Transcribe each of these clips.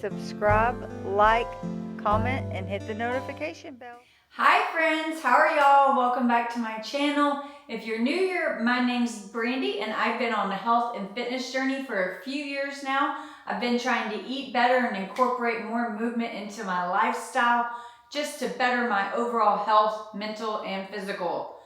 subscribe, like, comment, and hit the notification bell. Hi friends, how are y'all? Welcome back to my channel. If you're new here, my name's Brandy and I've been on a health and fitness journey for a few years now. I've been trying to eat better and incorporate more movement into my lifestyle just to better my overall health, mental and physical.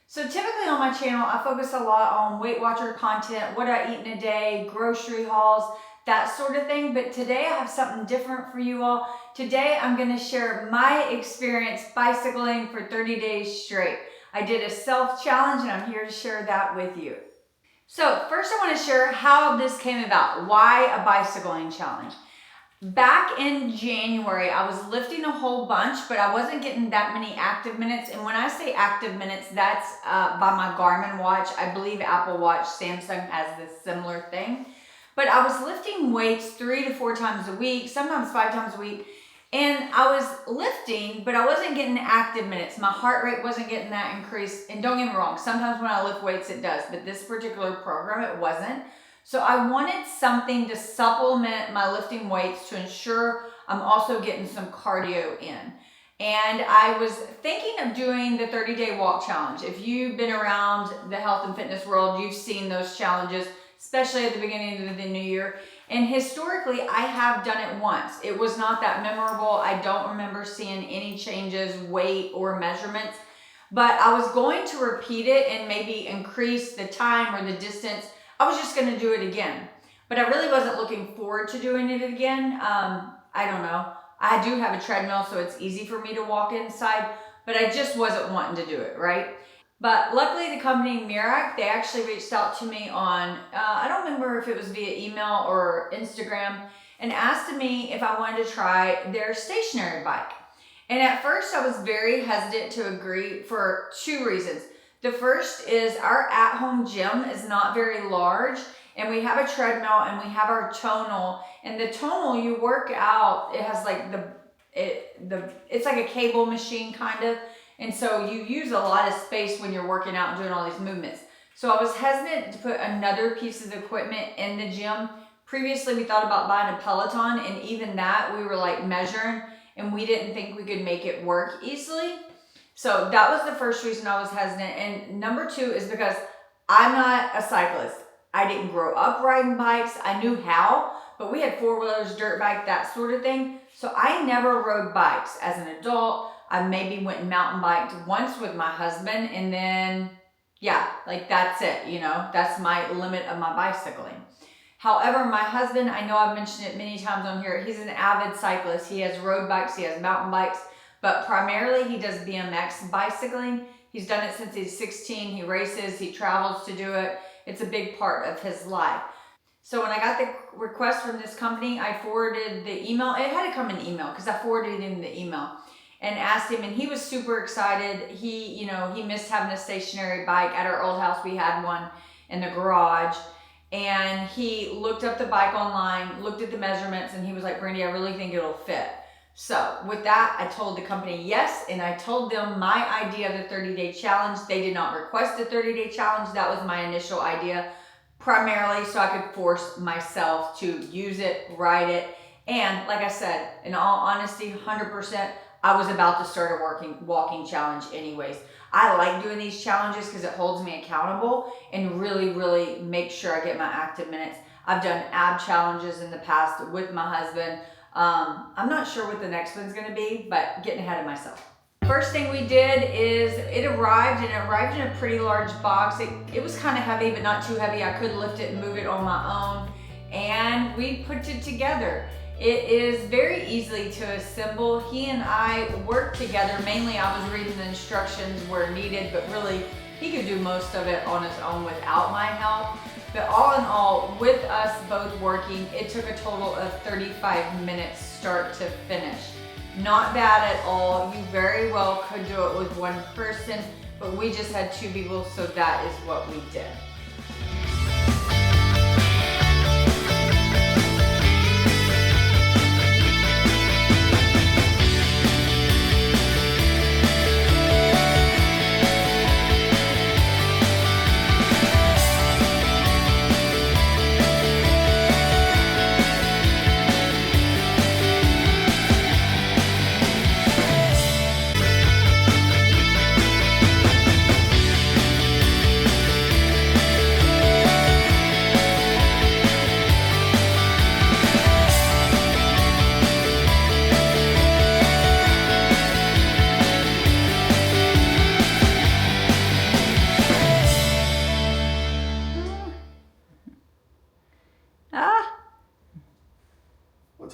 So typically on my channel, I focus a lot on Weight Watcher content, what I eat in a day, grocery hauls, that sort of thing. But today I have something different for you all. Today I'm going to share my experience bicycling for 30 days straight. I did a self-challenge and I'm here to share that with you. So first I want to share how this came about. Why a bicycling challenge? Back in January, I was lifting a whole bunch, but I wasn't getting that many active minutes. And when I say active minutes, that's by my Garmin watch. I believe Apple Watch, Samsung has this similar thing. But I was lifting weights 3 to 4 times a week, sometimes 5 times a week. And I was lifting, but I wasn't getting active minutes. My heart rate wasn't getting that increased. And don't get me wrong, sometimes when I lift weights, it does. But this particular program, it wasn't. So I wanted something to supplement my lifting weights to ensure I'm also getting some cardio in. And I was thinking of doing the 30-day walk challenge. If you've been around the health and fitness world, you've seen those challenges, especially at the beginning of the new year. And historically, I have done it once. It was not that memorable. I don't remember seeing any changes, weight or measurements, but I was going to repeat it and maybe increase the time or the distance. I was just going to do it again, but I really wasn't looking forward to doing it again. I don't know. I do have a treadmill, so it's easy for me to walk inside, but I just wasn't wanting to do it, right? But luckily the company Merach, they actually reached out to me on, I don't remember if it was via email or Instagram, and asked me if I wanted to try their stationary bike. And at first I was very hesitant to agree for 2 reasons. The first is our at-home gym is not very large, and we have a treadmill and we have our tonal. And the tonal, you work out, it has like it's like a cable machine kind of. And so you use a lot of space when you're working out and doing all these movements. So I was hesitant to put another piece of equipment in the gym. Previously, we thought about buying a Peloton, and even that we were like measuring and we didn't think we could make it work easily. So that was the first reason I was hesitant. And number 2 is because I'm not a cyclist. I didn't grow up riding bikes. I knew how, but we had 4-wheelers, dirt bike, that sort of thing. So I never rode bikes as an adult. I maybe went and mountain biked once with my husband, and then, yeah, like that's it, you know, that's my limit of my bicycling. However, my husband, I know I've mentioned it many times on here, he's an avid cyclist. He has road bikes, he has mountain bikes, but primarily he does BMX bicycling. He's done it since he's 16. He races, he travels to do it. It's a big part of his life. So when I got the request from this company, I forwarded the email. It had to come in email because I forwarded him the email and asked him, and he was super excited. He missed having a stationary bike. At our old house, we had one in the garage, and he looked up the bike online, looked at the measurements, and he was like, Brandy, I really think it'll fit. So with that, I told the company yes, and I told them my idea of the 30-day challenge. They did not request a 30-day challenge. That was my initial idea, primarily so I could force myself to use it, ride it. And like I said, in all honesty, 100%, I was about to start a walking challenge anyways. I like doing these challenges because it holds me accountable and really, really makes sure I get my active minutes. I've done ab challenges in the past with my husband. I'm not sure what the next one's going to be, but getting ahead of myself. First thing we did is it arrived in a pretty large box. It was kind of heavy, but not too heavy. I could lift it and move it on my own, and we put it together. It is very easily to assemble. He and I worked together. Mainly I was reading the instructions where needed, but really he could do most of it on his own without my help. But all in all, with us both working, it took a total of 35 minutes start to finish. Not bad at all. You very well could do it with one person, but we just had 2 people, so that is what we did.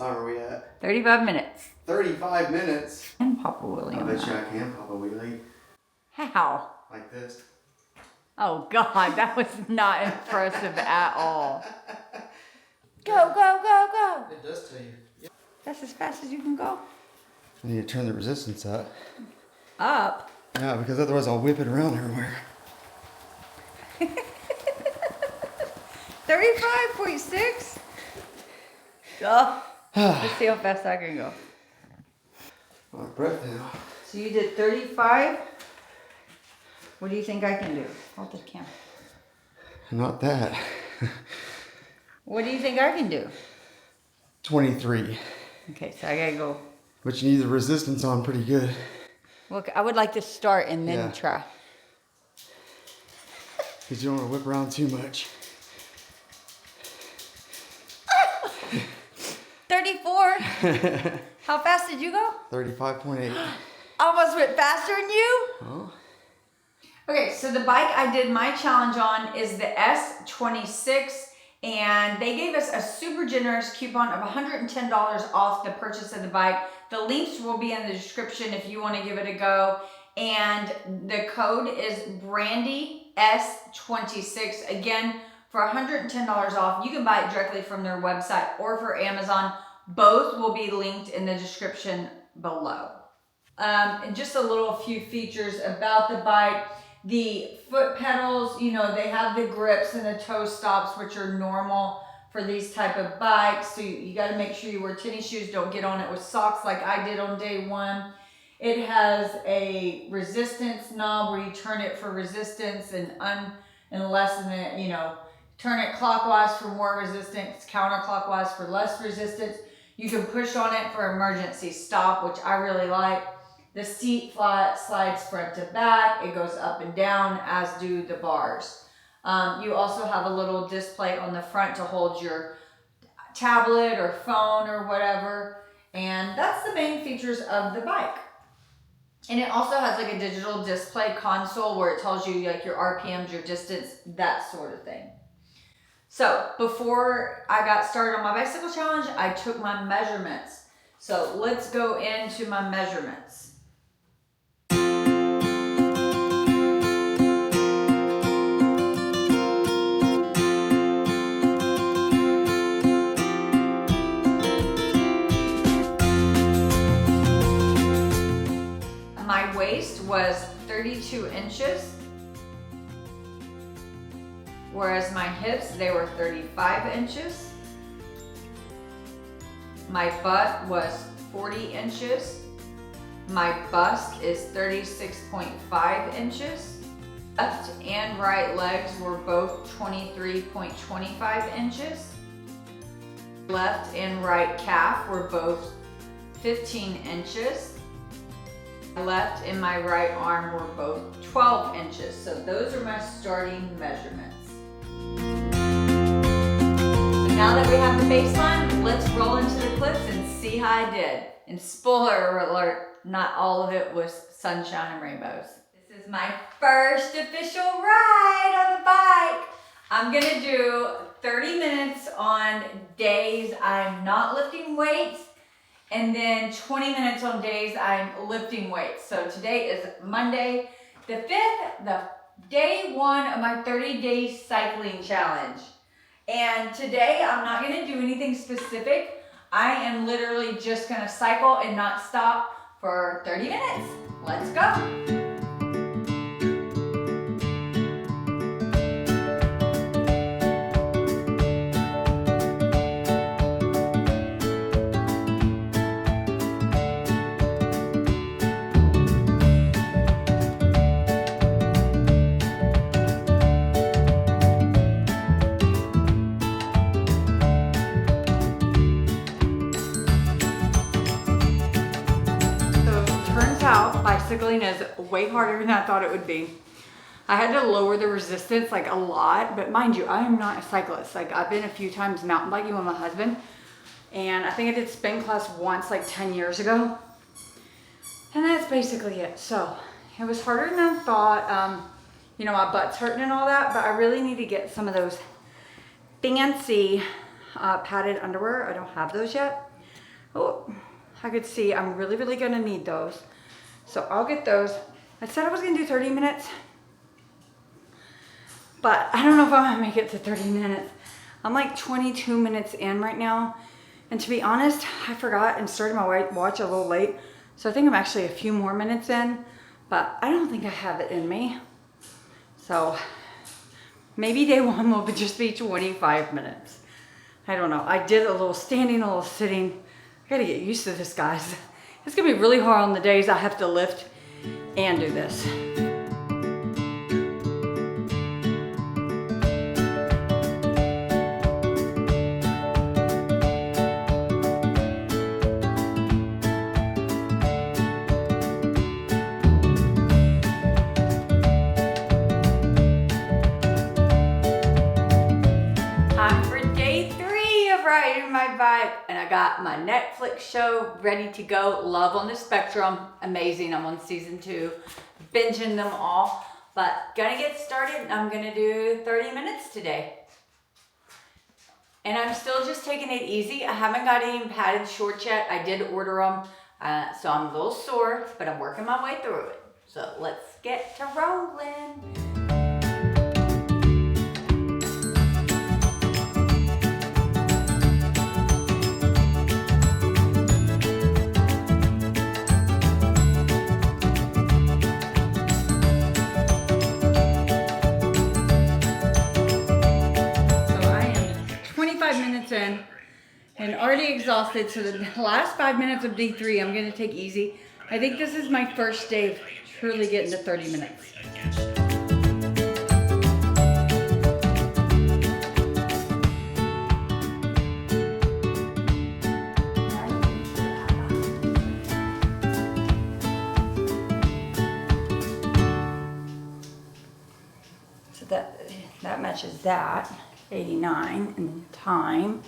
time are we at? 35 minutes. 35 minutes? And Papa Willie. I bet you I can pop a wheelie. How? Like this. Oh God, that was not impressive at all. Go, go, go, go. It does tell you. That's as fast as you can go. I need to turn the resistance up. Up? Yeah, because otherwise I'll whip it around everywhere. 35.6? Oh, let's see how fast I can go. I'm out of breath now. So you did 35. What do you think I can do? Hold the camera. Not that. What do you think I can do? 23. Okay, so I gotta go. But you need the resistance on pretty good. Look, I would like to start and then Yeah. try. Because you don't want to whip around too much. 34. How fast did you go? 35.8. Almost went faster than you. Oh. Okay, so the bike I did my challenge on is the S26, and they gave us a super generous coupon of $110 off the purchase of the bike. The links will be in the description if you want to give it a go. And the code is Brandy S26. Again, for $110 off, you can buy it directly from their website or for Amazon. Both will be linked in the description below. And just a few features about the bike. The foot pedals, you know, they have the grips and the toe stops, which are normal for these type of bikes. So you got to make sure you wear tennis shoes. Don't get on it with socks like I did on day one. It has a resistance knob where you turn it for resistance and lessen it, you know, turn it clockwise for more resistance, counterclockwise for less resistance. You can push on it for emergency stop, which I really like. The seat slides front to back. It goes up and down, as do the bars. You also have a little display on the front to hold your tablet or phone or whatever. And that's the main features of the bike. And it also has like a digital display console where it tells you like your RPMs, your distance, that sort of thing. So before I got started on my bicycle challenge, I took my measurements. So let's go into my measurements. My waist was 32 inches, whereas my hips, they were 35 inches. My butt was 40 inches. My bust is 36.5 inches. Left and right legs were both 23.25 inches. Left and right calf were both 15 inches. My left and my right arm were both 12 inches. So those are my starting measurements. So now that we have the baseline, let's roll into the clips and see how I did. And spoiler alert, not all of it was sunshine and rainbows. This is my first official ride on the bike. I'm gonna do 30 minutes on days I'm not lifting weights, and then 20 minutes on days I'm lifting weights. So today is Monday the 5th, the day one of my 30-day cycling challenge. And today I'm not gonna do anything specific. I am literally just gonna cycle and not stop for 30 minutes. Let's go. Bicycling is way harder than I thought it would be. I had to lower the resistance like a lot, but mind you, I am not a cyclist. Like I've been a few times mountain biking with my husband, and I think I did spin class once like 10 years ago. And that's basically it. So it was harder than I thought. You know, my butt's hurting and all that, but I really need to get some of those fancy padded underwear. I don't have those yet. Oh, I could see I'm really, really gonna need those. So I'll get those. I said I was gonna do 30 minutes, but I don't know if I'm gonna make it to 30 minutes. I'm like 22 minutes in right now. And to be honest, I forgot and started my watch a little late. So I think I'm actually a few more minutes in, but I don't think I have it in me. So maybe day one will just be 25 minutes. I don't know. I did a little standing, a little sitting. I gotta get used to this, guys. It's gonna be really hard on the days I have to lift and do this. Time for day 3 of riding my bike, and I got my Netflix show ready to go. Love on the Spectrum, amazing. I'm on season 2, binging them all, but gonna get started. I'm gonna do 30 minutes today, and I'm still just taking it easy. I haven't got any padded shorts yet. I did order them, so I'm a little sore, but I'm working my way through it. So let's get to rolling. In and already exhausted, so the last 5 minutes of day 3 I'm going to take easy. I think this is my first day of truly getting to 30 minutes. So that matches that. 89 in time.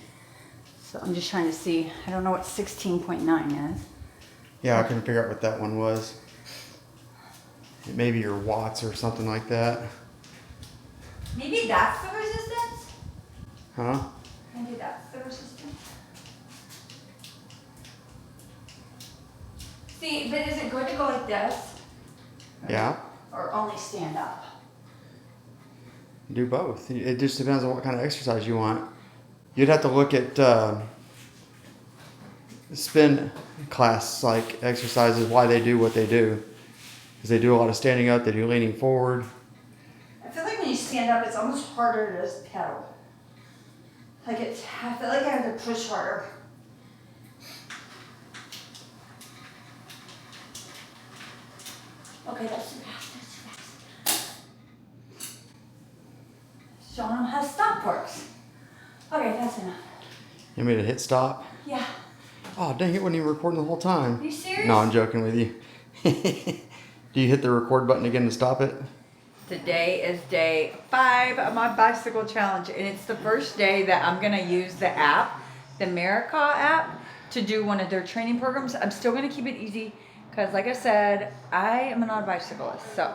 So I'm just trying to see. I don't know what 16.9 is. Yeah, I couldn't figure out what that one was. Maybe your watts or something like that. Maybe that's the resistance? Huh? Maybe that's the resistance. See, but is it good to go like this? Yeah. Or only stand up? Do both. It just depends on what kind of exercise you want. You'd have to look at spin class like exercises, why they do what they do. Because they do a lot of standing up, they do leaning forward. I feel like when you stand up, it's almost harder to just pedal. I feel like I have to push harder. Okay, that's too fast. Showing them how stop works. Okay, that's enough. You want me to hit stop? Yeah. Oh, dang, it wasn't even recording the whole time. Are you serious? No, I'm joking with you. Do you hit the record button again to stop it? Today is day 5 of my bicycle challenge, and it's the first day that I'm gonna use the app, the Merach app, to do one of their training programs. I'm still gonna keep it easy, because like I said, I am not a bicyclist. So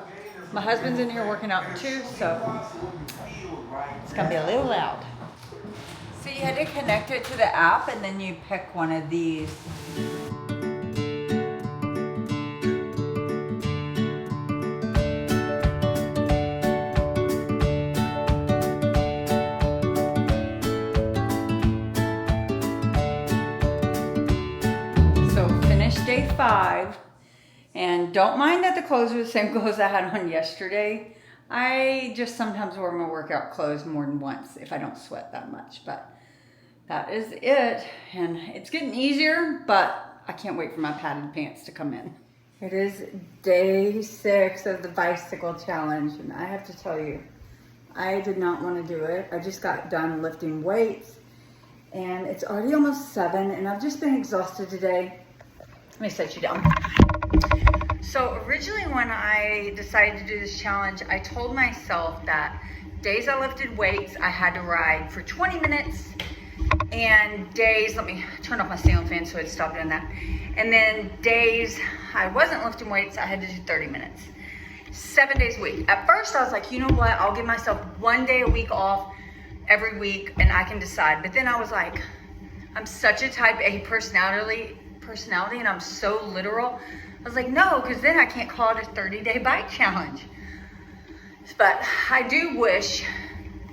my husband's in here working out too, so it's gonna be a little loud. So you had to connect it to the app, and then you pick one of these. So finished day 5, and don't mind that the clothes are the same clothes I had on yesterday. I just sometimes wear my workout clothes more than once if I don't sweat that much, but that is it. And it's getting easier, but I can't wait for my padded pants to come in. It is day 6 of the bicycle challenge, and I have to tell you, I did not want to do it. I just got done lifting weights, and it's already almost 7, and I've just been exhausted today. Let me set you down. So originally when I decided to do this challenge, I told myself that days I lifted weights, I had to ride for 20 minutes, and days, let me turn off my ceiling fan so it stopped doing that. And then days I wasn't lifting weights, I had to do 30 minutes. 7 days a week. At first I was like, you know what, I'll give myself 1 day a week off every week and I can decide. But then I was like, I'm such a type A personality, and I'm so literal. I was like, no, because then I can't call it a 30-day bike challenge. But I do wish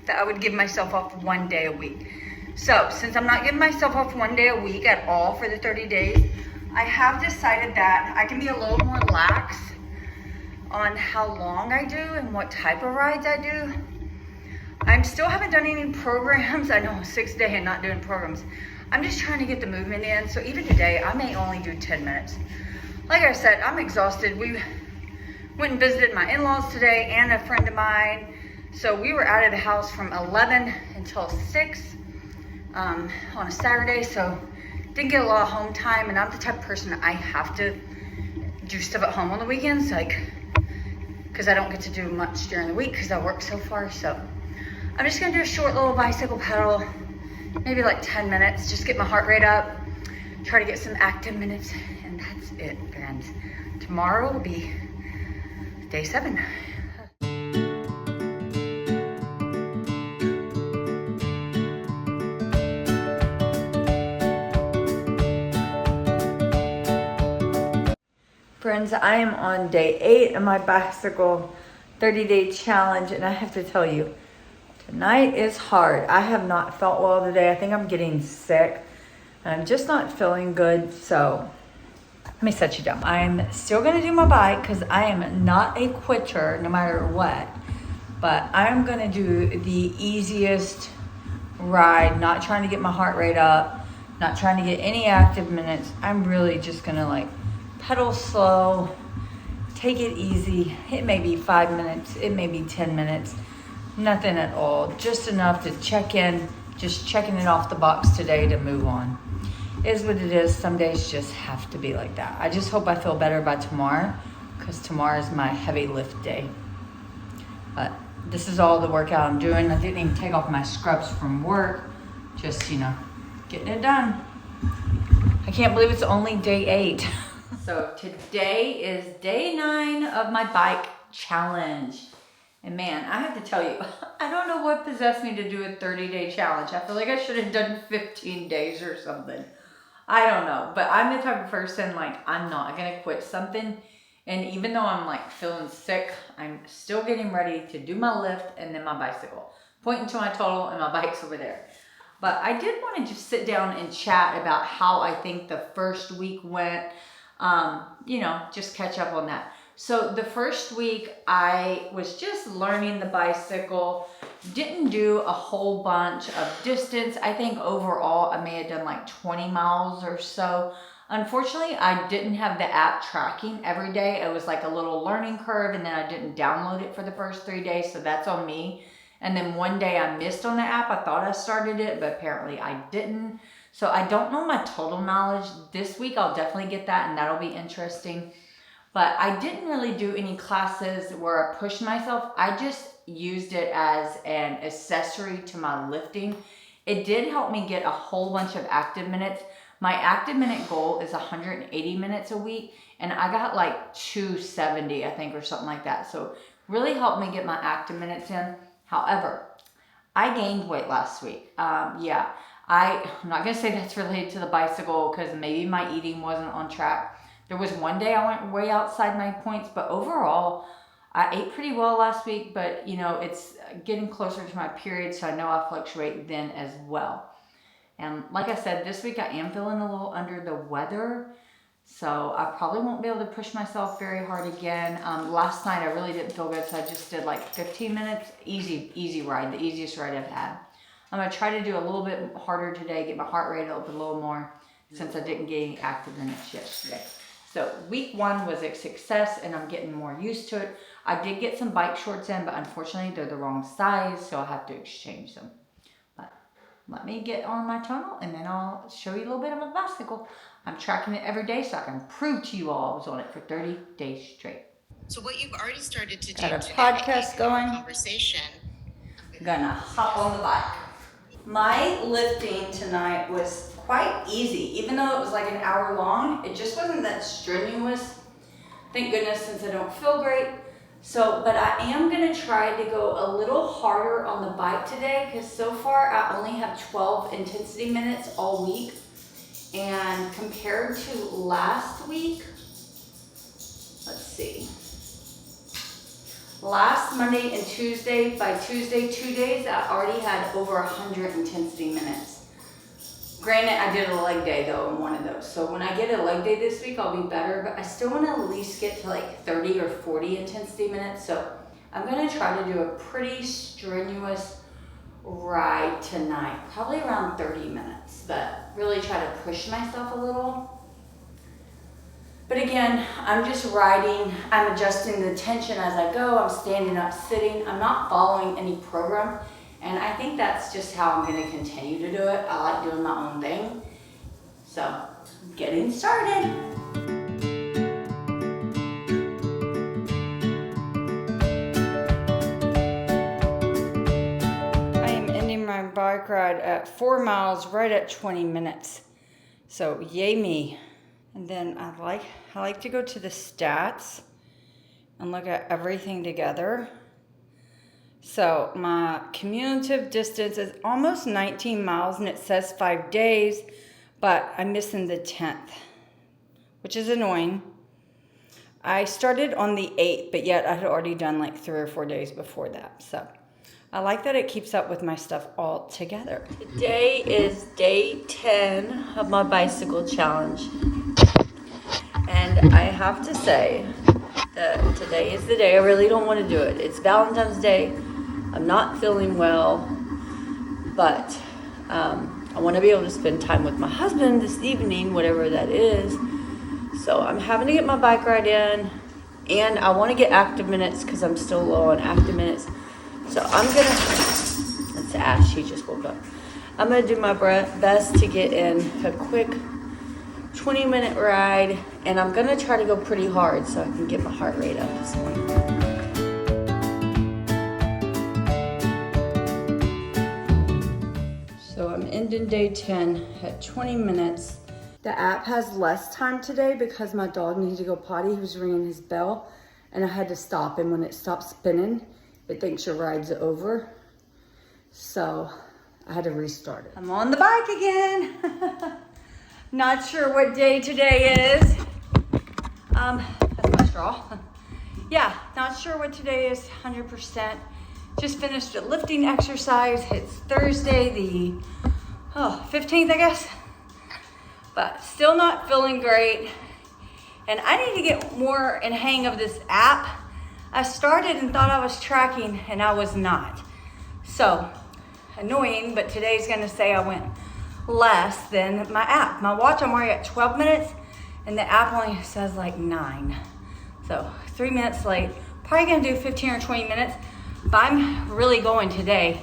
that I would give myself off 1 day a week. So since I'm not giving myself off 1 day a week at all for the 30 days, I have decided that I can be a little more lax on how long I do and what type of rides I do. I still haven't done any programs. I know 6th day and not doing programs. I'm just trying to get the movement in. So even today, I may only do 10 minutes. Like I said, I'm exhausted. We went and visited my in-laws today and a friend of mine. So we were out of the house from 11 until 6 on a Saturday. So didn't get a lot of home time. And I'm the type of person that I have to do stuff at home on the weekends, like, because I don't get to do much during the week because I work so far. So I'm just gonna do a short little bicycle pedal, maybe like 10 minutes, just get my heart rate up, try to get some active minutes, and that's it, friends. Tomorrow will be day 7. Friends, I am on day 8 of my bicycle 30-day challenge, and I have to tell you, tonight is hard. I have not felt well today. I think I'm getting sick. I'm just not feeling good, so let me set you down. I'm still gonna do my bike because I am not a quitter no matter what, but I'm gonna do the easiest ride, not trying to get my heart rate up, not trying to get any active minutes. I'm really just gonna like pedal slow, take it easy. It may be 5 minutes, it may be 10 minutes, nothing at all, just enough to check in, just checking it off the box today to move on. It is what it is. Some days just have to be like that. I just hope I feel better by tomorrow, because tomorrow is my heavy lift day. But this is all the workout I'm doing. I didn't even take off my scrubs from work, just, you know, getting it done. I can't believe it's only day 8. So today is day 9 of my bike challenge. And man, I have to tell you, I don't know what possessed me to do a 30-day challenge. I feel like I should have done 15 days or something. I don't know, but I'm the type of person, like, I'm not gonna quit something. And even though I'm like feeling sick, I'm still getting ready to do my lift and then my bicycle. Pointing to my total and my bike's over there. But I did want to just sit down and chat about how I think the first week went. You know, just catch up on that. So the first week I was just learning the bicycle, didn't do a whole bunch of distance. I think overall I may have done like 20 miles or so. Unfortunately, I didn't have the app tracking every day. It was like a little learning curve, and then I didn't download it for the first 3 days, so that's on me. And then one day I missed on the app. I thought I started it, but apparently I didn't. So I don't know my total mileage. This week I'll definitely get that, and that'll be interesting. But I didn't really do any classes where I pushed myself. I just used it as an accessory to my lifting. It did help me get a whole bunch of active minutes. My active minute goal is 180 minutes a week, and I got like 270, I think, or something like that. So really helped me get my active minutes in. However, I gained weight last week. Yeah, I'm not gonna say that's related to the bicycle, because maybe my eating wasn't on track. There was one day I went way outside my points, but overall, I ate pretty well last week, but you know, it's getting closer to my period, so I know I fluctuate then as well. And like I said, this week I am feeling a little under the weather, so I probably won't be able to push myself very hard again. Last night I really didn't feel good, so I just did like 15 minutes, easy ride, the easiest ride I've had. I'm gonna try to do a little bit harder today, get my heart rate up a little more, since I didn't get any active minutes yesterday. So week 1 was a success, and I'm getting more used to it. I did get some bike shorts in, but unfortunately they're the wrong size, so I'll have to exchange them. But let me get on my tunnel, and then I'll show you a little bit of my bicycle. I'm tracking it every day so I can prove to you all I was on it for 30 days straight. So what you've already started to do Got a today, podcast going. Conversation. I'm gonna hop on the bike. My lifting tonight was quite easy, even though it was like an hour long. It just wasn't that strenuous. Thank goodness, since I don't feel great. So, but I am gonna try to go a little harder on the bike today because so far I only have 12 intensity minutes all week. And compared to last week, let's see. Last Monday and Tuesday, by Tuesday, 2 days, I already had over 100 intensity minutes. Granted, I did a leg day though on one of those. So when I get a leg day this week, I'll be better, but I still want to at least get to like 30 or 40 intensity minutes. So I'm going to try to do a pretty strenuous ride tonight, probably around 30 minutes, but really try to push myself a little. But again, I'm just riding, I'm adjusting the tension as I go, I'm standing up, sitting, I'm not following any program. And I think that's just how I'm gonna continue to do it. I like doing my own thing. So, getting started. I am ending my bike ride at 4 miles, right at 20 minutes. So, yay me. And then I like to go to the stats and look at everything together. So my cumulative distance is almost 19 miles and it says 5 days, but I'm missing the 10th, which is annoying. I started on the 8th, but yet I had already done like 3 or 4 days before that. So I like that it keeps up with my stuff all together. Today is day 10 of my bicycle challenge. And I have to say that today is the day I really don't want to do it. It's Valentine's Day. I'm not feeling well, but I want to be able to spend time with my husband this evening, whatever that is. So I'm having to get my bike ride in, and I want to get active minutes because I'm still low on active minutes. So I'm gonna, that's Ash, she just woke up. I'm gonna do my best to get in a quick 20-minute ride, and I'm gonna try to go pretty hard so I can get my heart rate up this morning. So I'm ending day 10 at 20 minutes. The app has less time today because my dog needed to go potty. He was ringing his bell and I had to stop, and when it stops spinning, it thinks your ride's over. So I had to restart it. I'm on the bike again. Not sure what day today is. That's my straw. Yeah, not sure what today is 100%. Just finished a lifting exercise. It's Thursday, the 15th, I guess. But still not feeling great. And I need to get more in hang of this app. I started and thought I was tracking, and I was not. So, annoying, but today's gonna say I went less than my app. My watch, I'm already at 12 minutes, and the app only says like 9. So 3 minutes late. Probably gonna do 15 or 20 minutes, but I'm really going today.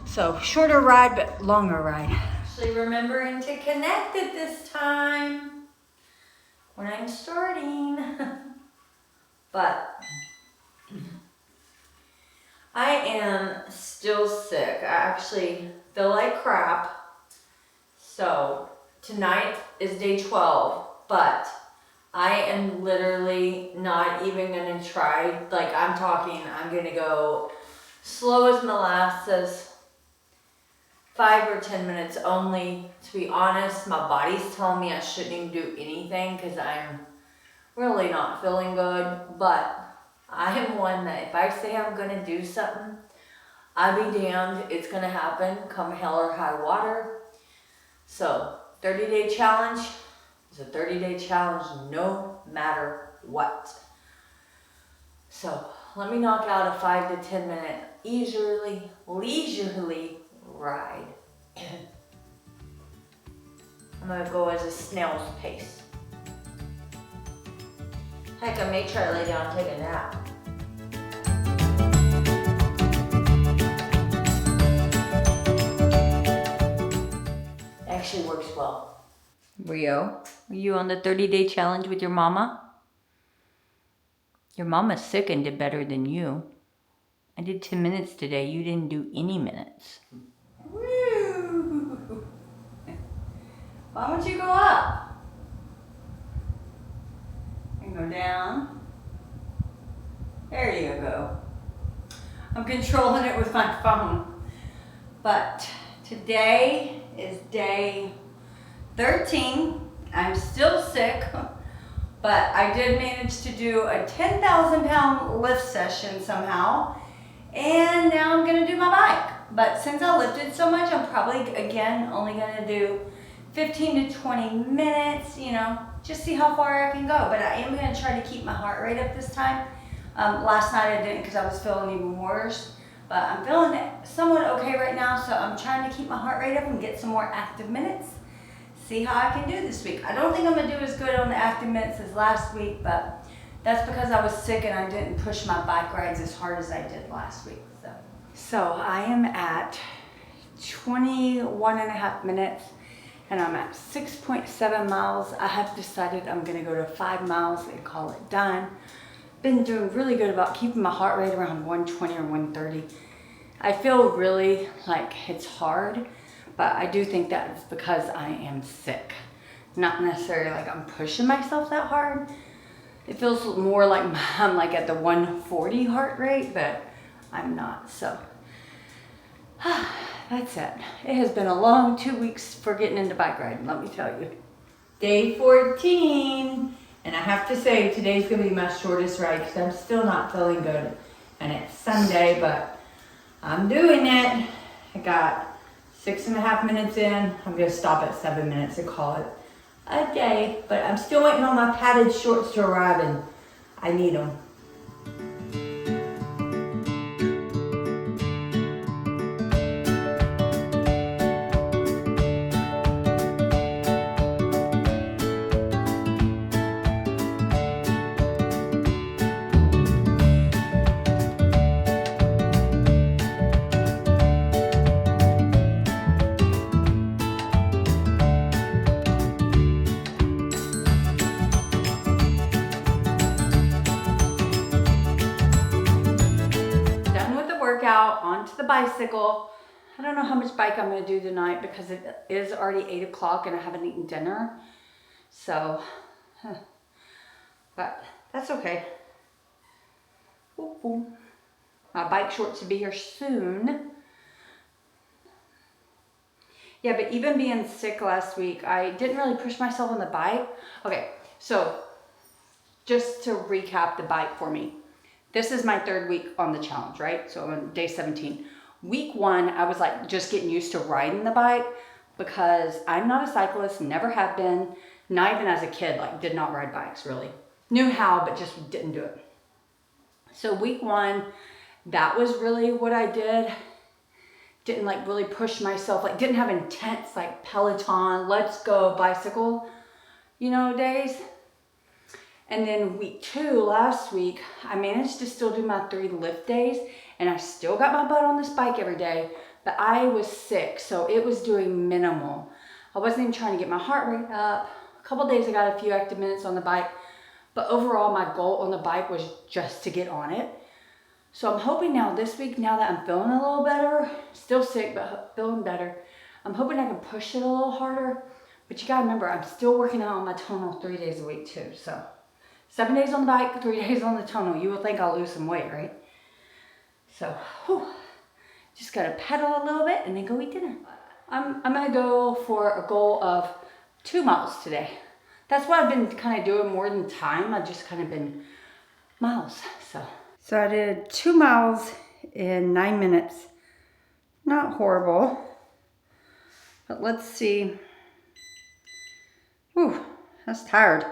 So shorter ride, but longer ride. Actually remembering to connect it this time when I'm starting. But I am still sick. I actually feel like crap. So tonight is day 12, but I am literally not even gonna try. Like, I'm gonna go slow as molasses, 5 or 10 minutes only. To be honest, my body's telling me I shouldn't even do anything because I'm really not feeling good. But I am one that if I say I'm gonna do something, I'll be damned, it's gonna happen come hell or high water. So 30-day challenge is a 30-day challenge no matter what. So let me knock out a 5 to 10 minute leisurely ride. I'm gonna go as a snail's pace. Heck, I may try to lay down and take a nap. Actually works well. Rio, are you on the 30-day challenge with your mama? Your mama's sick and did better than you. I did 10 minutes today. You didn't do any minutes. Woo! Why don't you go up? And go down. There you go. I'm controlling it with my phone. But today is day 13. I'm still sick, but I did manage to do a 10,000 pound lift session somehow. And now I'm gonna do my bike. But since I lifted so much, I'm probably, again, only gonna do 15 to 20 minutes, you know, just see how far I can go. But I am gonna try to keep my heart rate up this time. Last night I didn't because I was feeling even worse. But I'm feeling somewhat okay right now, so I'm trying to keep my heart rate up and get some more active minutes. See how I can do this week. I don't think I'm gonna do as good on the active minutes as last week, but that's because I was sick and I didn't push my bike rides as hard as I did last week. So I am at 21 and a half minutes and I'm at 6.7 miles. I have decided I'm gonna go to 5 miles and call it done. Been doing really good about keeping my heart rate around 120 or 130. I feel really like it's hard, but I do think that it's because I am sick. Not necessarily like I'm pushing myself that hard. It feels more like I'm like at the 140 heart rate, but I'm not, so. That's it. It has been a long 2 weeks for getting into bike riding, let me tell you. Day 14. And I have to say, today's gonna be my shortest ride because I'm still not feeling good. And it's Sunday, but I'm doing it. I got 6.5 minutes in. I'm gonna stop at 7 minutes and call it a day. But I'm still waiting on my padded shorts to arrive and I need them. Onto the bicycle. I don't know how much bike I'm going to do tonight because it is already 8 o'clock and I haven't eaten dinner. So, but that's okay. My bike shorts will be here soon. Yeah, but even being sick last week, I didn't really push myself on the bike. Okay, so just to recap the bike for me. This is my 3rd week on the challenge, right? So I'm on day 17. Week 1, I was like just getting used to riding the bike because I'm not a cyclist, never have been, not even as a kid, like did not ride bikes really. Knew how, but just didn't do it. So week 1, that was really what I did. Didn't like really push myself, like didn't have intense like Peloton, let's go bicycle, you know, days. And then week 2, last week, I managed to still do my 3 lift days and I still got my butt on this bike every day, but I was sick, so it was doing minimal. I wasn't even trying to get my heart rate up. A couple days I got a few active minutes on the bike, but overall my goal on the bike was just to get on it. So I'm hoping now this week, now that I'm feeling a little better, still sick, but feeling better, I'm hoping I can push it a little harder. But you gotta remember, I'm still working out on my tonal 3 days a week too, so. 7 days on the bike, 3 days on the tonal. You would think I'll lose some weight, right? So, just gotta pedal a little bit and then go eat dinner. I'm gonna go for a goal of 2 miles today. That's what I've been kind of doing more than time. I've just kind of been miles, So I did 2 miles in 9 minutes. Not horrible, but let's see. Whew, that's tired.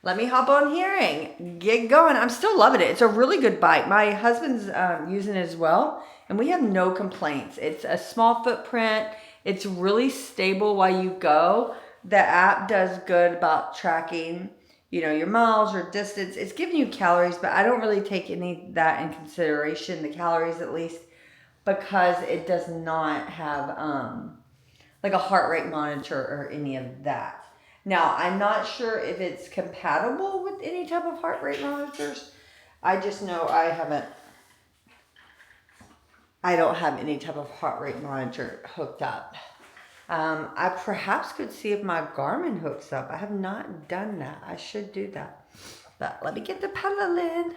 Let me hop on here and get going. I'm still loving it. It's a really good bike. My husband's using it as well, and we have no complaints. It's a small footprint. It's really stable while you go. The app does good about tracking, you know, your miles or distance. It's giving you calories, but I don't really take any of that in consideration, the calories at least, because it does not have like a heart rate monitor or any of that. Now, I'm not sure if it's compatible with any type of heart rate monitors. I just know I don't have any type of heart rate monitor hooked up. I perhaps could see if my Garmin hooks up. I have not done that. I should do that. But let me get the pedal in.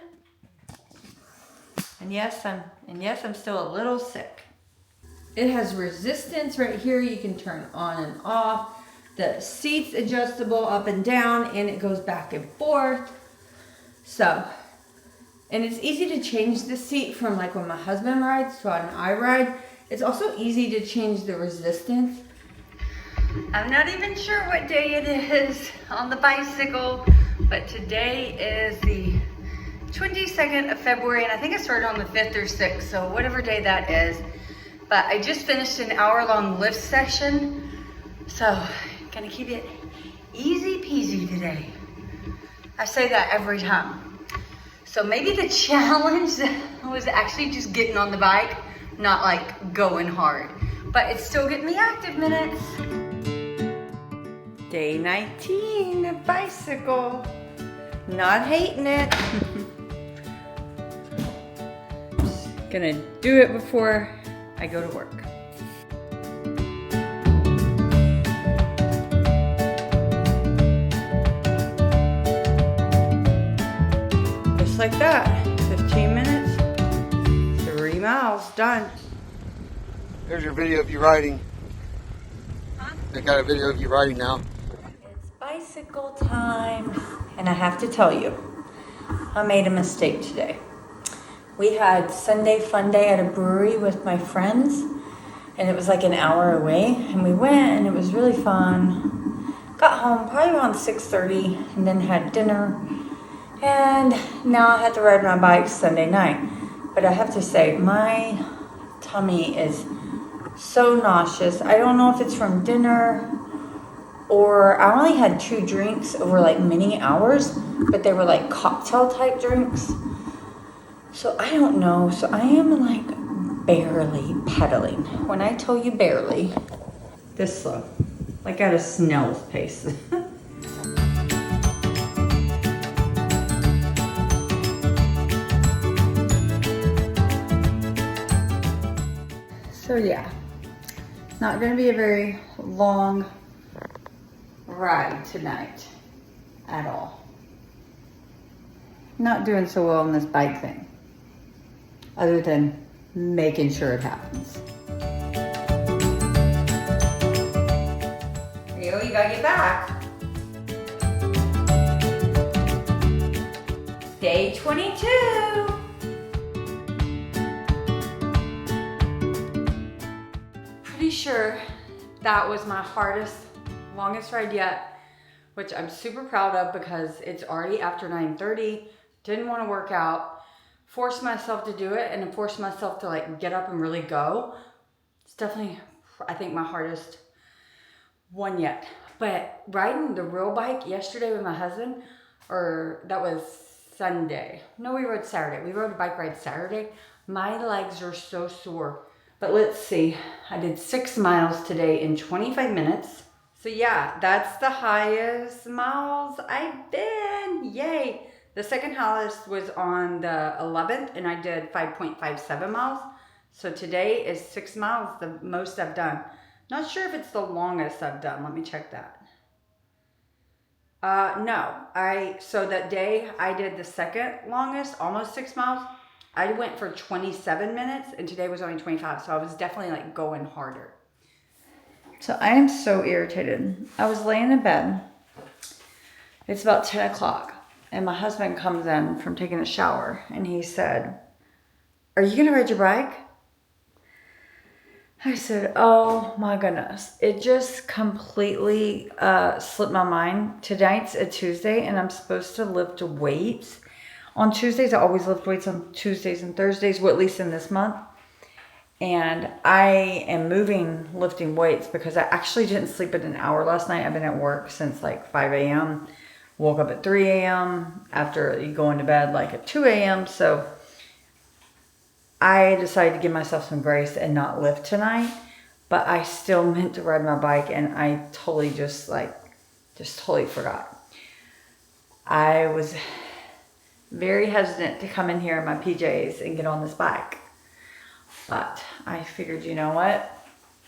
And yes, I'm still a little sick. It has resistance right here. You can turn on and off. The seat's adjustable up and down, and it goes back and forth. So, and it's easy to change the seat from like when my husband rides to when I ride. It's also easy to change the resistance. I'm not even sure what day it is on the bicycle, but today is the 22nd of February, and I think I started on the 5th or 6th, so whatever day that is. But I just finished an hour-long lift session, so gonna keep it easy peasy today. I say that every time. So maybe the challenge was actually just getting on the bike, not like going hard, but it's still getting me active minutes. Day 19 of bicycle. Not hating it. Just gonna do it before I go to work. Just like that, 15 minutes, 3 miles, done. There's your video of you riding. I got a video of you riding now. It's bicycle time, and I have to tell you, I made a mistake today. We had Sunday fun day at a brewery with my friends, and it was like an hour away, and we went, and it was really fun. Got home probably around 6:30, and then had dinner, and now I had to ride my bike Sunday night. But I have to say, my tummy is so nauseous. I don't know if it's from dinner, or I only had 2 drinks over like many hours, but they were like cocktail type drinks. So I don't know. So I am like barely pedaling. When I tell you barely, this slow, like at a snail's pace. So yeah, not gonna be a very long ride tonight at all. Not doing so well on this bike thing, other than making sure it happens. You gotta get back. Day 22. Pretty sure that was my hardest, longest ride yet, which I'm super proud of because it's already after 9:30. Didn't want to work out, forced myself to do it, and forced myself to like get up and really go. It's definitely, I think, my hardest one yet. But riding the real bike yesterday with my husband, or that was Sunday. No, we rode Saturday. We rode a bike ride Saturday. My legs are so sore. But let's see, I did 6 miles today in 25 minutes. So yeah, that's the highest miles I've been, yay. The second highest was on the 11th, and I did 5.57 miles. So today is 6 miles, the most I've done. Not sure if it's the longest I've done. Let me check that. No, so that day I did the second longest, almost 6 miles. I went for 27 minutes, and today was only 25. So I was definitely like going harder. So I am so irritated. I was laying in bed. It's about 10 o'clock. And my husband comes in from taking a shower, and he said, "Are you gonna ride your bike?" I said, "Oh my goodness." It just completely slipped my mind. Tonight's a Tuesday, and I'm supposed to lift weights. On Tuesdays, I always lift weights on Tuesdays and Thursdays, well, at least in this month. And I am lifting weights because I actually didn't sleep at an hour last night. I've been at work since like 5 a.m. Woke up at 3 a.m. after going to bed like at 2 a.m. So I decided to give myself some grace and not lift tonight. But I still meant to ride my bike, and I totally just totally forgot. I was very hesitant to come in here in my PJs and get on this bike. But I figured, you know what?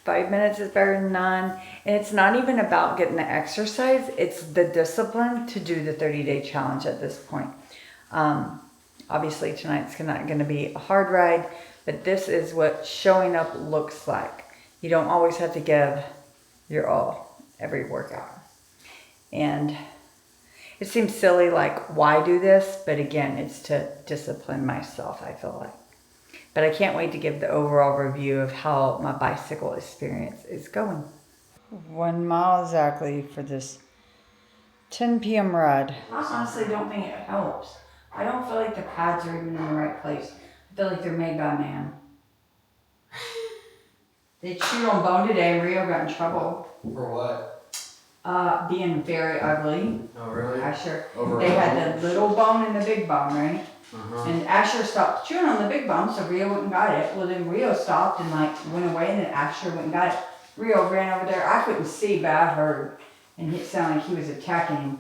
5 minutes is better than none. And it's not even about getting the exercise. It's the discipline to do the 30-day challenge at this point. I'll Obviously tonight's not gonna be a hard ride, but this is what showing up looks like. You don't always have to give your all every workout. And it seems silly, like, why do this? But again, it's to discipline myself, I feel like. But I can't wait to give the overall review of how my bicycle experience is going. 1 mile exactly for this 10 p.m. ride. I honestly don't think it helps. I don't feel like the pads are even in the right place. I feel like they're made by man. They chewed on bone today and Rio got in trouble. For what? Being very ugly. Oh, really? Asher. Over They had the little bone and the big bone, right? Uh-huh. And Asher stopped chewing on the big bone, so Rio went and got it. Well, then Rio stopped and like went away, and then Asher went and got it. Rio ran over there. I couldn't see, but I heard, and it sounded like he was attacking him.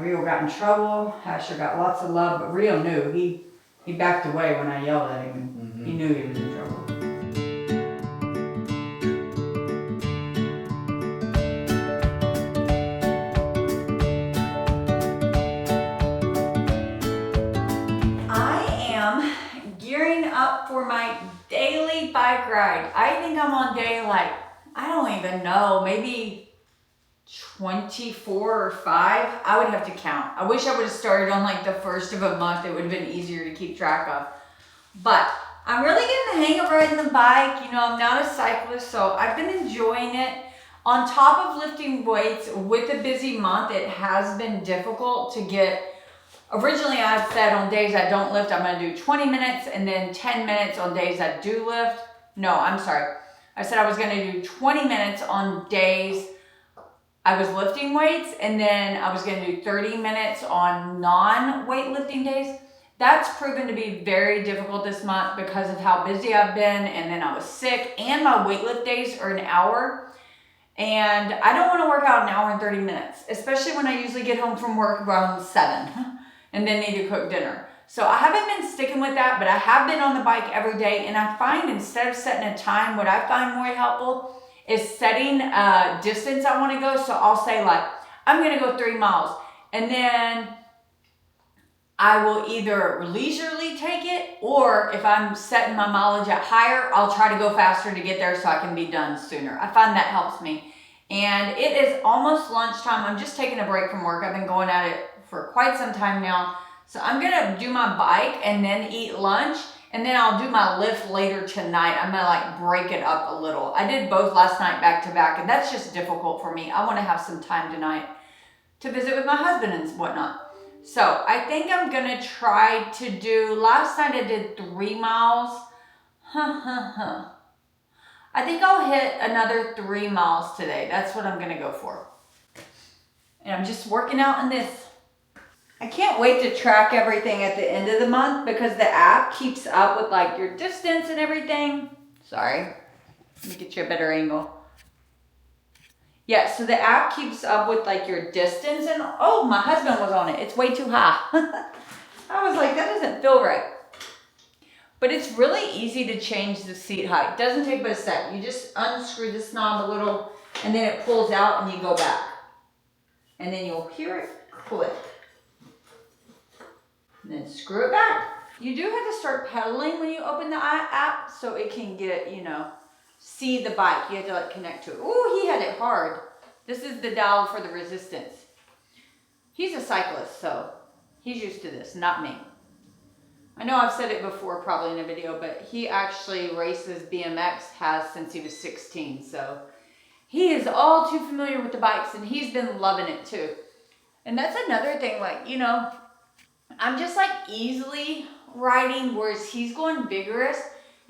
Rio got in trouble. Asher got lots of love, but Rio knew. He backed away when I yelled at him, and he knew he was in trouble. Gearing up for my daily bike ride. I think I'm on day like, I don't even know, maybe 24 or 5. I would have to count. I wish I would have started on like the first of a month. It would have been easier to keep track of. But I'm really getting the hang of riding the bike. You know, I'm not a cyclist, so I've been enjoying it. On top of lifting weights with a busy month, it has been difficult to get. Originally, I said on days I don't lift, I'm gonna do 20 minutes and then 10 minutes on days I do lift. No, I'm sorry. I said I was gonna do 20 minutes on days I was lifting weights, and then I was gonna do 30 minutes on non-weightlifting days. That's proven to be very difficult this month because of how busy I've been, and then I was sick, and my weightlift days are an hour. And I don't wanna work out an hour and 30 minutes, especially when I usually get home from work around 7. And then need to cook dinner. So I haven't been sticking with that, but I have been on the bike every day, and I find instead of setting a time, what I find more helpful is setting a distance I want to go. So I'll say like, I'm going to go 3 miles, and then I will either leisurely take it, or if I'm setting my mileage at higher, I'll try to go faster to get there so I can be done sooner. I find that helps me. And it is almost lunchtime. I'm just taking a break from work. I've been going at it for quite some time now. So I'm gonna do my bike and then eat lunch, and then I'll do my lift later tonight. I'm gonna like break it up a little. I did both last night back to back, and that's just difficult for me. I wanna have some time tonight to visit with my husband and whatnot. So I think I'm gonna try to do, last night I did 3 miles. I think I'll hit another 3 miles today. That's what I'm gonna go for. And I'm just working out in this. I can't wait to track everything at the end of the month because the app keeps up with like your distance and everything. Sorry, let me get you a better angle. Yeah, so the app keeps up with like your distance, and oh, my husband was on it. It's way too high. I was like, that doesn't feel right. But it's really easy to change the seat height. It doesn't take but a sec. You just unscrew this knob a little, and then it pulls out and you go back. And then you'll hear it click. And then screw it back. You do have to start pedaling when you open the app so it can get, you know, see the bike. You have to like connect to it. Ooh, he had it hard. This is the dial for the resistance. He's a cyclist, so he's used to this, not me. I know I've said it before probably in a video, but he actually races BMX, has since he was 16. So he is all too familiar with the bikes, and he's been loving it too. And that's another thing, like, you know, I'm just like easily riding, whereas he's going vigorous,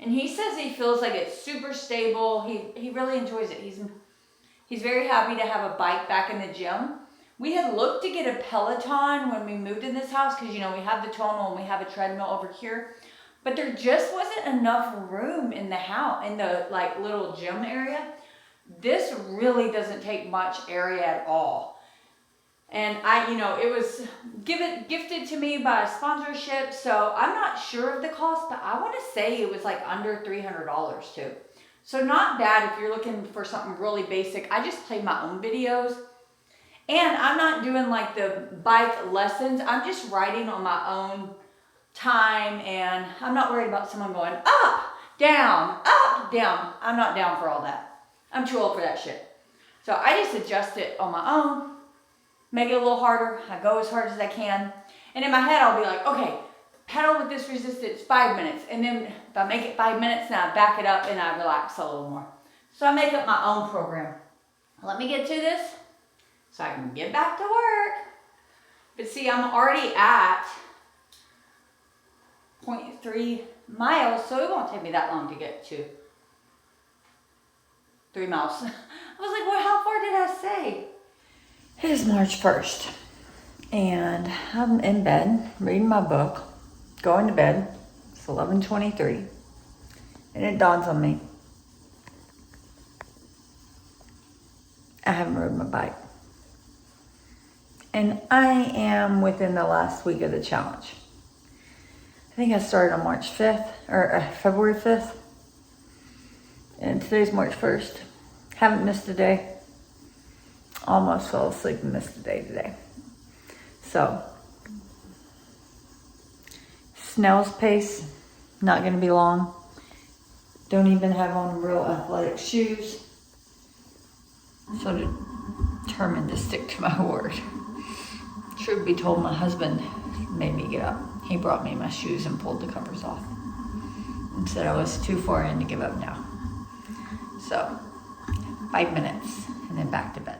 and he says he feels like it's super stable. He really enjoys it. He's very happy to have a bike back in the gym. We had looked to get a Peloton when we moved in this house because, you know, we have the tonal and we have a treadmill over here, but there just wasn't enough room in the house, in the like little gym area. This really doesn't take much area at all. And you know, it was gifted to me by a sponsorship, so I'm not sure of the cost, but I want to say it was like under $300 too. So not bad if you're looking for something really basic. I just play my own videos, and I'm not doing like the bike lessons. I'm just riding on my own time, and I'm not worried about someone going up, down, up, down. I'm not down for all that. I'm too old for that shit. So I just adjust it on my own, make it a little harder. I go as hard as I can. And in my head, I'll be like, okay, pedal with this resistance 5 minutes. And then if I make it 5 minutes, then I back it up and I relax a little more. So I make up my own program. Let me get to this so I can get back to work. But see, I'm already at 0.3 miles, so it won't take me that long to get to 3 miles. I was like, well, how far did I say? It is March 1st, and I'm in bed, reading my book, going to bed. It's 11:23, and it dawns on me, I haven't rode my bike. And I am within the last week of the challenge. I think I started on March 5th, or February 5th. And today's March 1st. Haven't missed a day. Almost fell asleep and missed a day today. So, snail's pace, not gonna be long. Don't even have on real athletic shoes. So determined to stick to my word. Truth be told, my husband made me get up. He brought me my shoes and pulled the covers off and said I was too far in to give up now. So 5 minutes and then back to bed.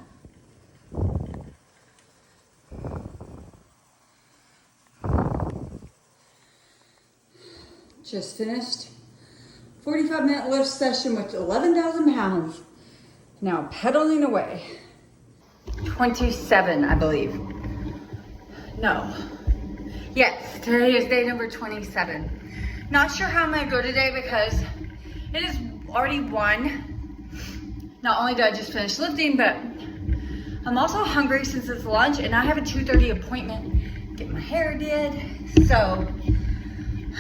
Just finished 45-minute lift session with 11,000 pounds. Now pedaling away. 27, I believe. No. Yes, today is day number 27. Not sure how I'm gonna go today because it is already 1. Not only did I just finish lifting, but I'm also hungry since it's lunch and I have a 2:30 appointment, get my hair did. So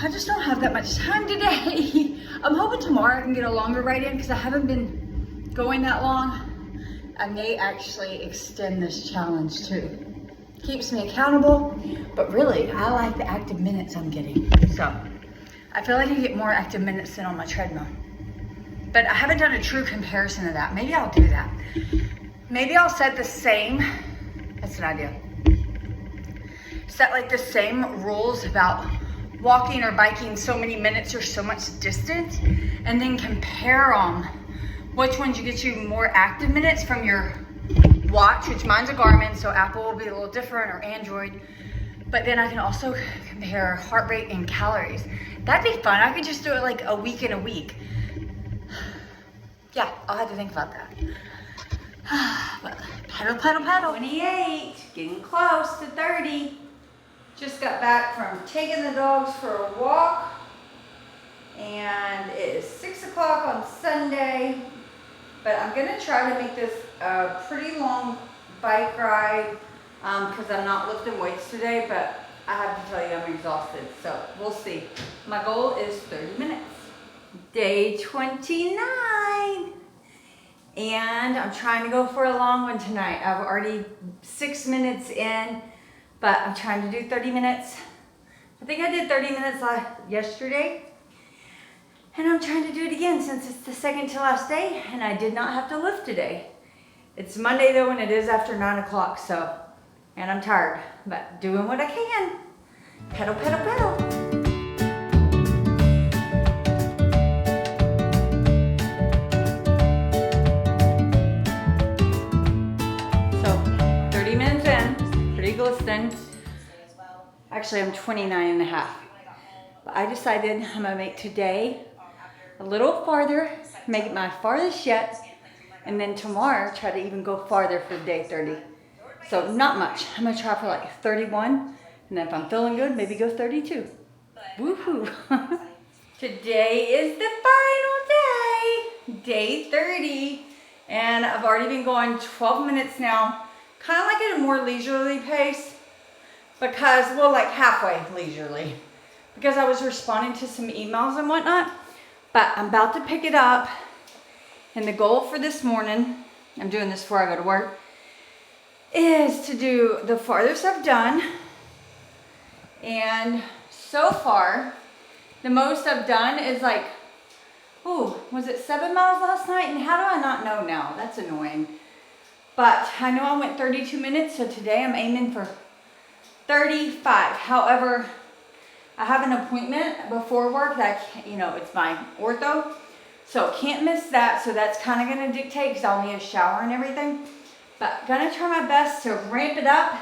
I just don't have that much time today. I'm hoping tomorrow I can get a longer ride in because I haven't been going that long. I may actually extend this challenge too. Keeps me accountable, but really, I like the active minutes I'm getting. So, I feel like I get more active minutes than on my treadmill. But I haven't done a true comparison of that. Maybe I'll do that. Maybe I'll set the same, that's an idea. Set like the same rules about walking or biking so many minutes or so much distance, and then compare them. Which ones you get you more active minutes from your watch, which mine's a Garmin, so Apple will be a little different, or Android. But then I can also compare heart rate and calories. That'd be fun. I could just do it like a week in a week. Yeah, I'll have to think about that. But pedal, pedal, pedal. 28, getting close to 30. Just got back from taking the dogs for a walk. And it is 6 o'clock on Sunday. But I'm gonna try to make this a pretty long bike ride because I'm not lifting weights today, but I have to tell you I'm exhausted, so we'll see. My goal is 30 minutes. Day 29. And I'm trying to go for a long one tonight. I've already 6 minutes in, but I'm trying to do 30 minutes. I think I did 30 minutes yesterday. And I'm trying to do it again since it's the second to last day and I did not have to lift today. It's Monday though and it is after 9 o'clock, so, and I'm tired, but doing what I can. Pedal, pedal, pedal. So 30 minutes in, pretty glistening. Actually, I'm 29 and a half. But I decided I'm gonna make today a little farther, make it my farthest yet, and then tomorrow try to even go farther for day 30. So not much. I'm gonna try for like 31, and then if I'm feeling good, maybe go 32. Woohoo! Today is the final day, day 30, and I've already been going 12 minutes now, kind of like at a more leisurely pace, because, well, like halfway leisurely, because I was responding to some emails and whatnot. But I'm about to pick it up, and the goal for this morning, I'm doing this before I go to work, is to do the farthest I've done and so far, the most I've done is like, was it 7 miles last night? And how do I not know now? That's annoying. But I know I went 32 minutes, so today I'm aiming for 35. However, I have an appointment before work that, it's my ortho. So can't miss that. So that's kind of going to dictate because I'll need a shower and everything. But going to try my best to ramp it up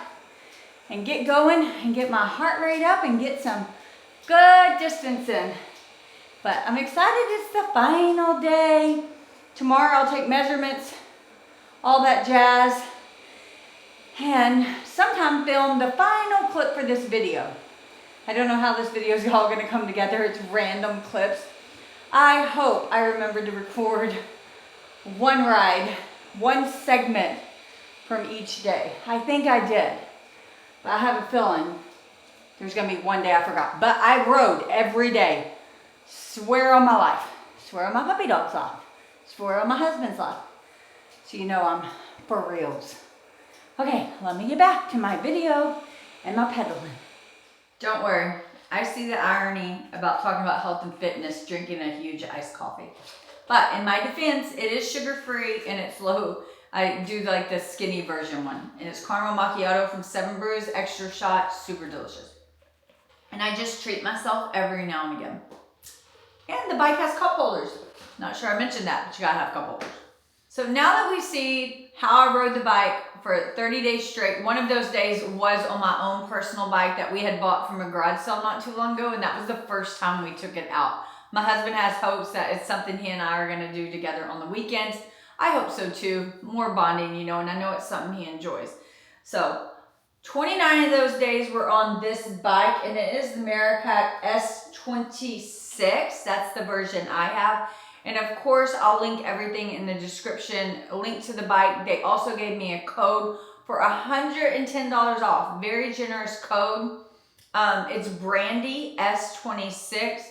and get going and get my heart rate up and get some good distance in. But I'm excited. It's the final day. Tomorrow I'll take measurements, all that jazz, and sometime film the final clip for this video. I don't know how this video is all going to come together. It's random clips. I hope I remember to record one ride, one segment from each day. I think I did. But I have a feeling there's going to be one day I forgot. But I rode every day. Swear on my life. Swear on my puppy dog's life. Swear on my husband's life. So you know I'm for reals. Okay, let me get back to my video and my pedaling. Don't worry. I see the irony about talking about health and fitness, drinking a huge iced coffee. But in my defense, it is sugar-free and it's low. I do like the skinny version one. And it's caramel macchiato from 7 Brews, extra shot, super delicious. And I just treat myself every now and again. And the bike has cup holders. Not sure I mentioned that, but you gotta have cup holders. So now that we see how I rode the bike for 30 days straight, one of those days was on my own personal bike that we had bought from a garage sale not too long ago, and that was the first time we took it out. My husband has hopes that it's something he and I are gonna do together on the weekends. I hope so too, more bonding, and I know it's something he enjoys. So 29 of those days were on this bike, and it is the Merach S26. That's the version I have. And of course, I'll link everything in the description, a link to the bike. They also gave me a code for $110 off. Very generous code. It's Brandy S26.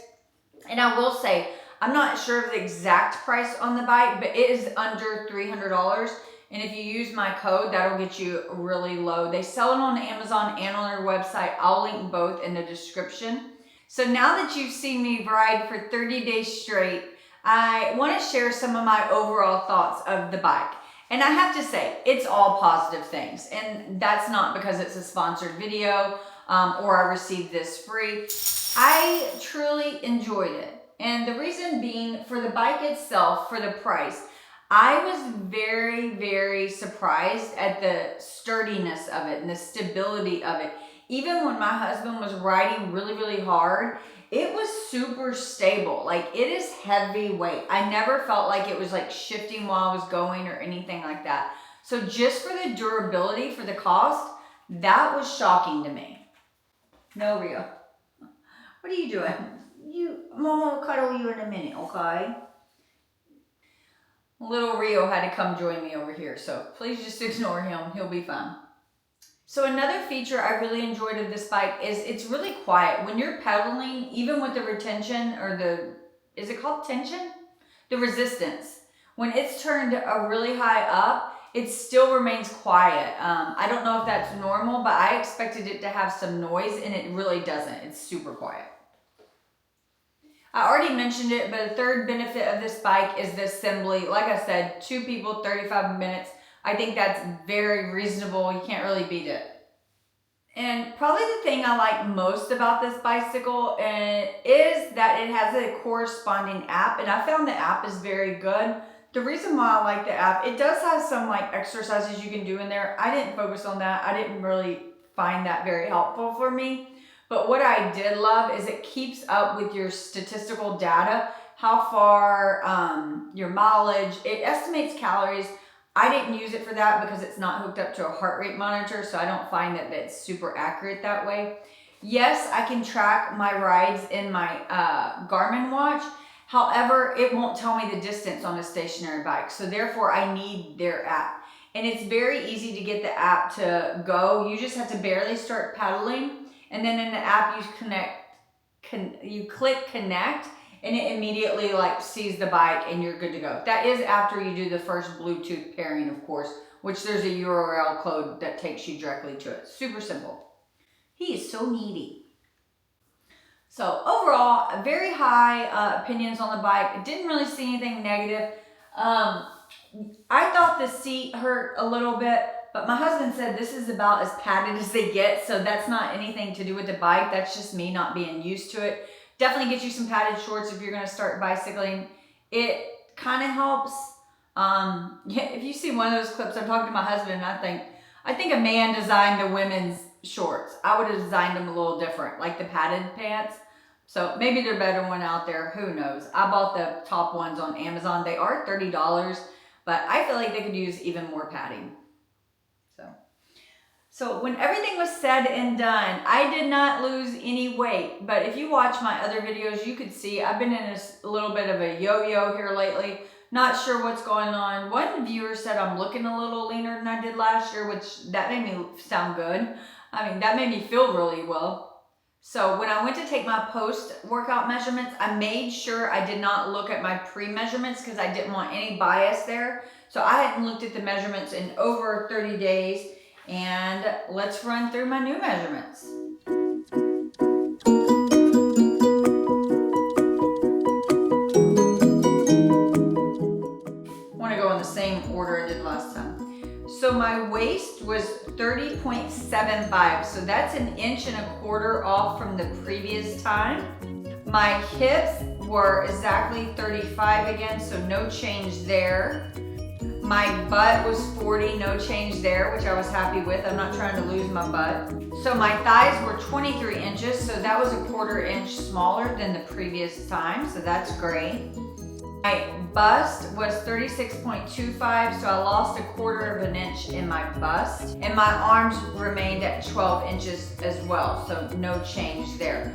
And I will say, I'm not sure of the exact price on the bike, but it is under $300. And if you use my code, that'll get you really low. They sell it on Amazon and on their website. I'll link both in the description. So now that you've seen me ride for 30 days straight, I want to share some of my overall thoughts of the bike. And I have to say, it's all positive things. And that's not because it's a sponsored video or I received this free. I truly enjoyed it. And the reason being, for the bike itself, for the price, I was very, very surprised at the sturdiness of it and the stability of it. Even when my husband was riding really, really hard, it was super stable. Like, it is heavyweight. I never felt like it was like shifting while I was going or anything like that. So just for the durability, for the cost, that was shocking to me. No, Rio. What are you doing? Mama will cuddle you in a minute, okay? Little Rio had to come join me over here, so please just ignore him. He'll be fine. So another feature I really enjoyed of this bike is it's really quiet. When you're pedaling, even with the retention or is it called tension? The resistance. When it's turned really high up, it still remains quiet. I don't know if that's normal, but I expected it to have some noise and it really doesn't. It's super quiet. I already mentioned it, but a third benefit of this bike is the assembly. Like I said, 2 people, 35 minutes. I think that's very reasonable. You can't really beat it. And probably the thing I like most about this bicycle is that it has a corresponding app. And I found the app is very good. The reason why I like the app, it does have some like exercises you can do in there. I didn't focus on that. I didn't really find that very helpful for me. But what I did love is it keeps up with your statistical data, how far, your mileage. It estimates calories. I didn't use it for that because it's not hooked up to a heart rate monitor, so I don't find that that's super accurate that way. Yes, I can track my rides in my Garmin watch. However, it won't tell me the distance on a stationary bike, so therefore I need their app. And it's very easy to get the app to go. You just have to barely start pedaling. And then in the app, you click connect, and it immediately like sees the bike and you're good to go. That is after you do the first Bluetooth pairing, of course, which there's a URL code that takes you directly to it. Super simple. He is so needy. So overall, very high opinions on the bike. Didn't really see anything negative. I thought the seat hurt a little bit, but my husband said this is about as padded as they get, so that's not anything to do with the bike. That's just me not being used to it. Definitely get you some padded shorts if you're going to start bicycling. It kind of helps. Yeah, if you see one of those clips, I'm talking to my husband, and I think a man designed the women's shorts. I would have designed them a little different, like the padded pants. So maybe they're better one out there. Who knows? I bought the top ones on Amazon. They are $30, but I feel like they could use even more padding. So when everything was said and done, I did not lose any weight. But if you watch my other videos, you could see I've been in a little bit of a yo-yo here lately. Not sure what's going on. One viewer said I'm looking a little leaner than I did last year, which that made me sound good. I mean, that made me feel really well. So when I went to take my post-workout measurements, I made sure I did not look at my pre-measurements because I didn't want any bias there. So I hadn't looked at the measurements in over 30 days. And let's run through my new measurements. I want to go in the same order I did last time. So my waist was 30.75, so that's 1.25 inches off from the previous time. My hips were exactly 35 again, so no change there. My butt was 40, no change there, which I was happy with. I'm not trying to lose my butt. So my thighs were 23 inches, so that was 1/4 inch smaller than the previous time, so that's great. My bust was 36.25, so I lost 1/4 inch in my bust. And my arms remained at 12 inches as well, so no change there.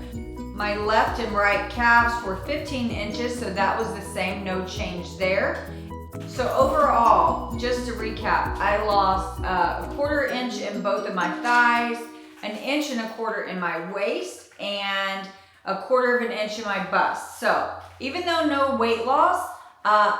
My left and right calves were 15 inches, so that was the same, no change there. So overall, just to recap, I lost 1/4 inch in both of my thighs, 1.25 inches in my waist, and 1/4 inch in my bust. So even though no weight loss,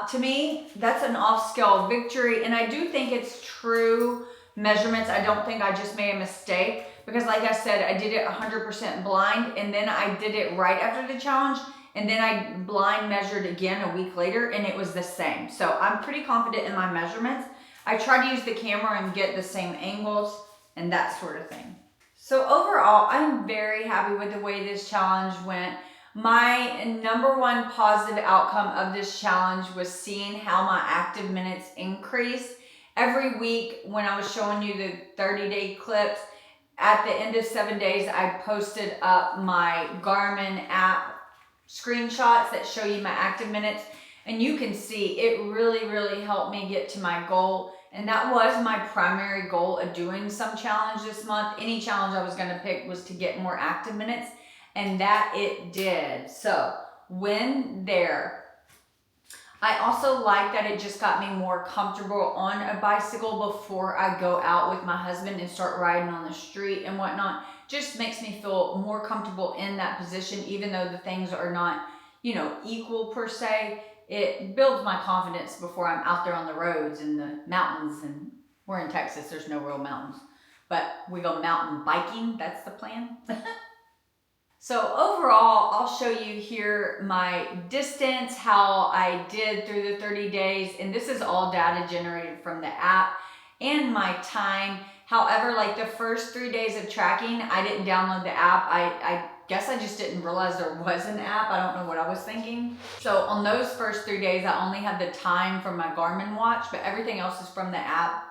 to me, that's an off-scale victory. And I do think it's true measurements. I don't think I just made a mistake because like I said, I did it 100% blind, and then I did it right after the challenge. And then I blind measured again a week later and it was the same. So I'm pretty confident in my measurements. I try to use the camera and get the same angles and that sort of thing. So overall, I'm very happy with the way this challenge went. My #1 positive outcome of this challenge was seeing how my active minutes increased. Every week when I was showing you the 30-day clips, at the end of 7 days, I posted up my Garmin app screenshots that show you my active minutes, and you can see it really helped me get to my goal. And that was my primary goal of doing some challenge this month. Any challenge I was going to pick was to get more active minutes, and that it did. So win there. I also like that it just got me more comfortable on a bicycle before I go out with my husband and start riding on the street and whatnot. Just makes me feel more comfortable in that position, even though the things are not, equal per se. It builds my confidence before I'm out there on the roads and the mountains. And we're in Texas, there's no real mountains, but we go mountain biking. That's the plan. So overall, I'll show you here my distance, how I did through the 30 days. And this is all data generated from the app, and my time. However, like the first 3 days of tracking, I didn't download the app. I guess I just didn't realize there was an app. I don't know what I was thinking. So on those first 3 days, I only had the time from my Garmin watch, but everything else is from the app.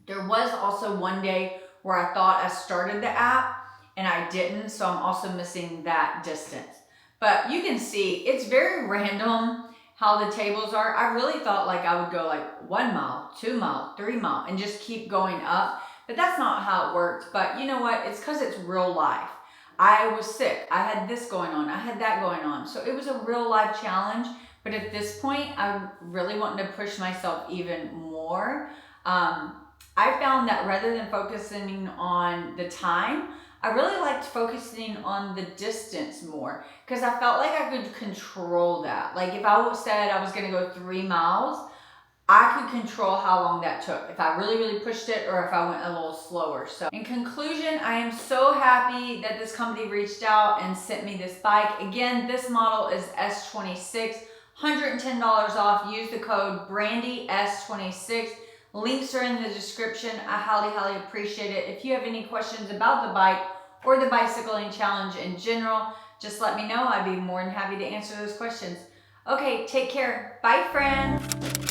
There was also one day where I thought I started the app and I didn't, so I'm also missing that distance. But you can see it's very random how the tables are. I really thought like I would go like 1 mile, 2 mile, 3 mile, and just keep going up. But that's not how it worked. But you know what? It's because it's real life. I was sick. I had this going on. I had that going on. So it was a real life challenge. But at this point, I'm really wanting to push myself even more. I found that rather than focusing on the time, I really liked focusing on the distance more because I felt like I could control that. Like if I said I was going to go 3 miles, I could control how long that took, if I really, really pushed it or if I went a little slower. So in conclusion, I am so happy that this company reached out and sent me this bike. Again, this model is S26, $110 off. Use the code Brandy S26. Links are in the description. I highly, highly appreciate it. If you have any questions about the bike or the bicycling challenge in general, just let me know. I'd be more than happy to answer those questions. Okay, take care. Bye, friends.